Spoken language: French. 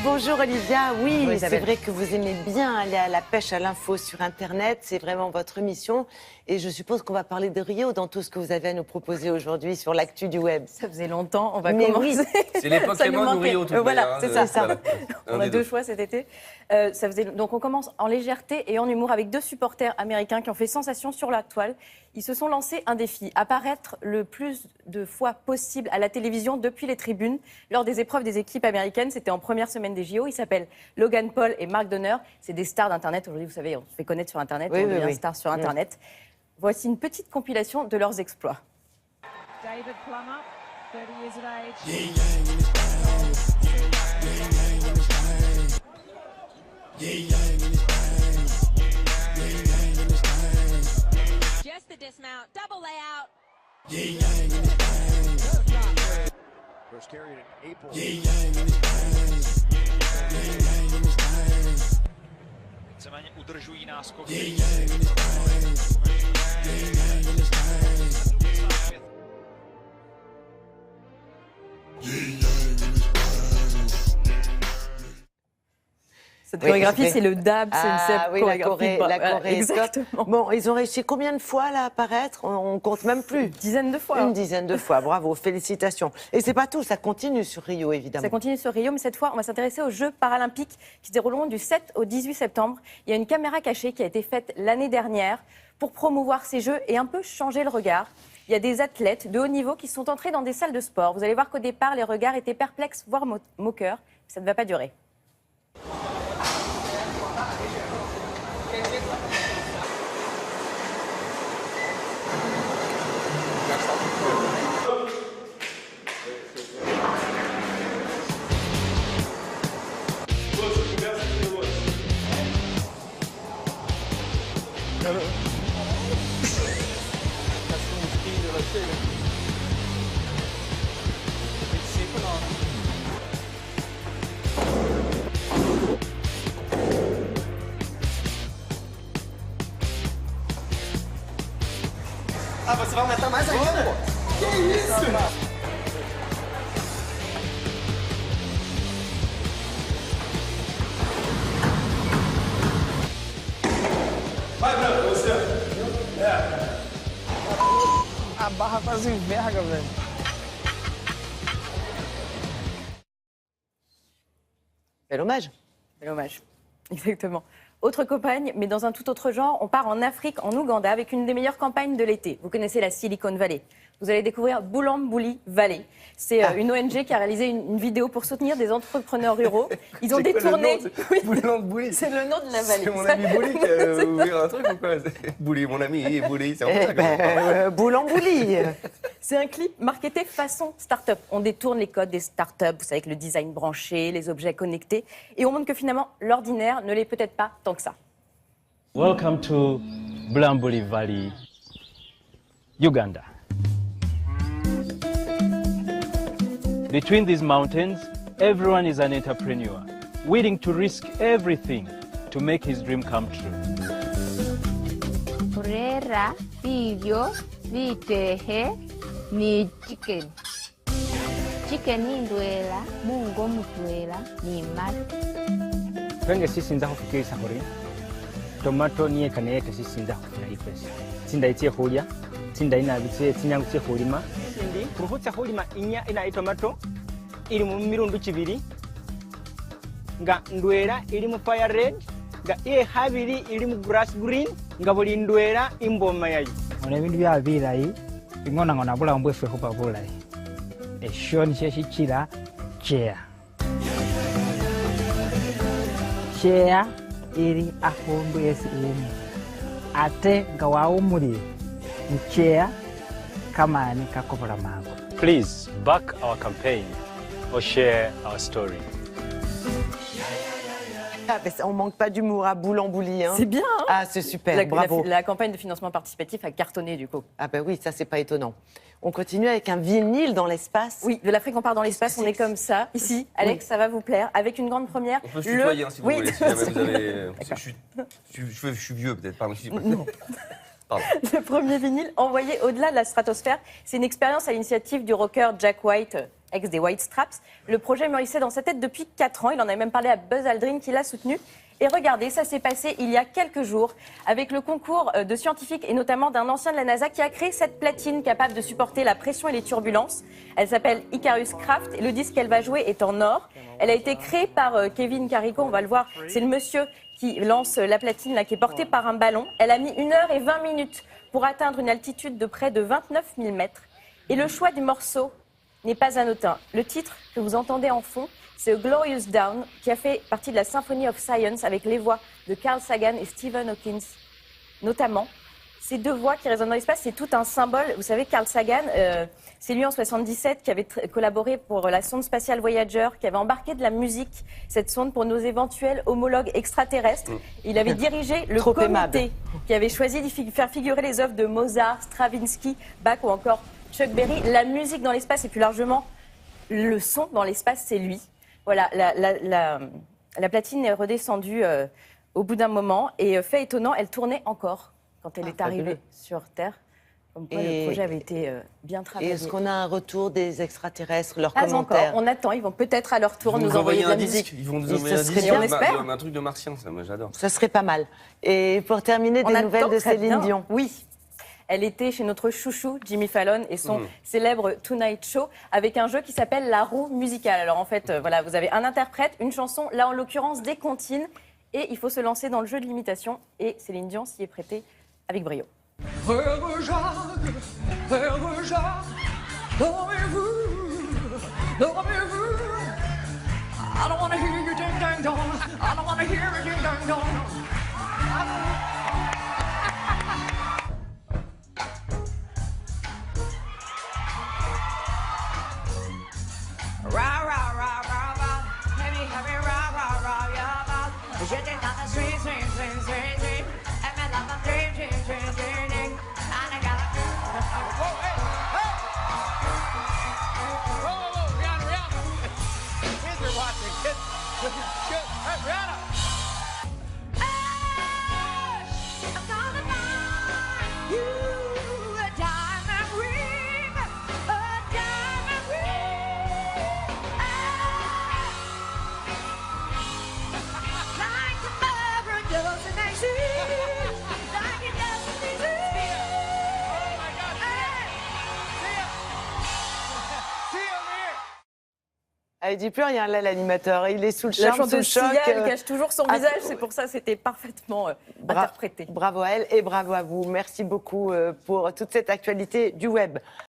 Bonjour Olivia, oui, Oui, c'est vrai que vous aimez bien aller à la pêche à l'info sur Internet, c'est vraiment votre mission. Et je suppose qu'on va parler de Rio dans tout ce que vous avez à nous proposer aujourd'hui sur l'actu du web. Ça faisait longtemps, on va Mais commencer. oui. C'est les Pokémon ou Rio, tout Voilà, c'est ça. Voilà. On a deux choix cet été. Donc on commence en légèreté et en humour avec deux supporters américains qui ont fait sensation sur la toile. Ils se sont lancés un défi, apparaître le plus de fois possible à la télévision depuis les tribunes lors des épreuves des équipes américaines. C'était en première semaine des JO. Ils s'appellent Logan Paul et Mark Donner. C'est des stars d'Internet. Aujourd'hui, vous savez, on se fait connaître sur Internet, on devient star sur Internet. Voici une petite compilation de leurs exploits. David Plummer, 30 years of age. Just the dismount, double layout. First carried in April. Víceméně udržují náskok. Cette chorégraphie, c'est le dab, c'est oui, la Corée, exactement. Bon, ils ont réussi combien de fois là, à apparaître? On compte même plus. Une dizaine de fois. Une dizaine de fois, bravo, félicitations. Et c'est pas tout, ça continue sur Rio, évidemment. Ça continue sur Rio, mais cette fois, on va s'intéresser aux Jeux paralympiques qui se dérouleront du 7 au 18 septembre. Il y a une caméra cachée qui a été faite l'année dernière pour promouvoir ces Jeux et un peu changer le regard. Il y a des athlètes de haut niveau qui sont entrés dans des salles de sport. Vous allez voir qu'au départ, les regards étaient perplexes, voire moqueurs. Ça ne va pas durer. Ah, você vai aumentar mais ainda? Que isso? Vai, Branco, você. A barra quase enverga, velho. Bel hommage. Bel hommage, exactement. Autre campagne, mais dans un tout autre genre, on part en Afrique, en Ouganda, avec une des meilleures campagnes de l'été. Vous connaissez la Silicon Valley. Vous allez découvrir Bulambuli Valley. C'est une ONG qui a réalisé une vidéo pour soutenir des entrepreneurs ruraux. Ils ont détourné... Bulambuli. C'est le nom de la vallée. C'est mon ami Bouli qui a ouvert un truc ou quoi? Bouli, mon ami, Bouli, c'est un peu ça. Bouli. C'est un clip marketé façon start-up. On détourne les codes des start-up, vous savez, avec le design branché, les objets connectés. Et on montre que finalement, l'ordinaire ne l'est peut-être pas tant que ça. Welcome to Bulambuli Valley, Uganda. Between these mountains, everyone is an entrepreneur, willing to risk everything to make his dream come true. Kurera, video, vitehe, ni chicken. Chicken indwela, mungo mutwela, ni mati. Twenge sisinza kufikirisa kuri tomato niye kanete sisinza kufuna ifesi. Tsinda itie khulya, tsinda inabitse tsinyangu tsie khulima. Sindi kuruhutsa khulima inya ina tomato ili mu mirundu kibiri. Nga ndwela ili mu fire red, nga iye habiri ili mu grass green, nga buli ndwela imboma yayi. Ona bintu bya bilayi, ingona ngona bula mbwefe kuba bulayi. Esho ni sheshikira chair. Chair iri afundu esi imi. Ate nga waumuri ni chair kamani kakobola mango. Please back our campaign or share our story. Ah, ben, on manque pas d'humour à Bulambuli. Hein. C'est bien, hein? Ah, c'est super, bravo. La campagne de financement participatif a cartonné, du coup. Ah ben oui, ça, c'est pas étonnant. On continue avec un vinyle dans l'espace. Oui, de l'Afrique, on part dans l'espace, on est comme ça, ici. Alex, ça va vous plaire, avec une grande première. On peut se tutoyer, hein, si vous voulez, si jamais vous avez... Je suis vieux, peut-être, pardon. Non. Le premier vinyle envoyé au-delà de la stratosphère, c'est une expérience à l'initiative du rocker Jack White. ex des White Straps. Le projet mûrissait dans sa tête depuis 4 ans. Il en avait même parlé à Buzz Aldrin qui l'a soutenu. Et regardez, ça s'est passé il y a quelques jours avec le concours de scientifiques et notamment d'un ancien de la NASA qui a créé cette platine capable de supporter la pression et les turbulences. Elle s'appelle Icarus Craft et le disque qu'elle va jouer est en or. Elle a été créée par Kevin Carico, on va le voir. C'est le monsieur qui lance la platine là, qui est portée par un ballon. Elle a mis 1 heure et 20 minutes pour atteindre une altitude de près de 29 000 mètres. Et le choix du morceau n'est pas anodin. Le titre que vous entendez en fond, c'est A Glorious Dawn, qui a fait partie de la Symphony of Science avec les voix de Carl Sagan et Stephen Hawking, notamment. Ces 2 voix qui résonnent dans l'espace, c'est tout un symbole. Vous savez, Carl Sagan, c'est lui en 77 qui avait collaboré pour la sonde spatiale Voyager, qui avait embarqué de la musique, cette sonde pour nos éventuels homologues extraterrestres. Il avait dirigé le comité qui avait choisi de faire figurer les œuvres de Mozart, Stravinsky, Bach ou encore Chuck Berry. La musique dans l'espace et plus largement le son dans l'espace, c'est lui. Voilà, la platine est redescendue au bout d'un moment et fait étonnant, elle tournait encore quand elle est arrivée sur Terre. Comme quoi, le projet avait été bien travaillé. Et est-ce qu'on a un retour des extraterrestres, leurs Pas commentaires? encore, on attend, ils vont peut-être à leur tour nous envoyer de la musique. Ils vont nous envoyer un serait disque, bien, on espère. un truc de martien, ça, moi j'adore. Ça serait pas mal. Et pour terminer, des nouvelles de Céline Dion. Oui. Elle était chez notre chouchou Jimmy Fallon et son célèbre Tonight Show avec un jeu qui s'appelle la roue musicale. Alors en fait, voilà, vous avez un interprète, une chanson, là en l'occurrence des comptines, et il faut se lancer dans le jeu de l'imitation. Et Céline Dion s'y est prêtée avec brio. Il dit plus rien là, l'animateur. Il est sous le La charme, sous le chanteuse choc. Sia, elle cache toujours son visage, c'est pour ça c'était parfaitement interprété. Bravo à elle et bravo à vous. Merci beaucoup pour toute cette actualité du web.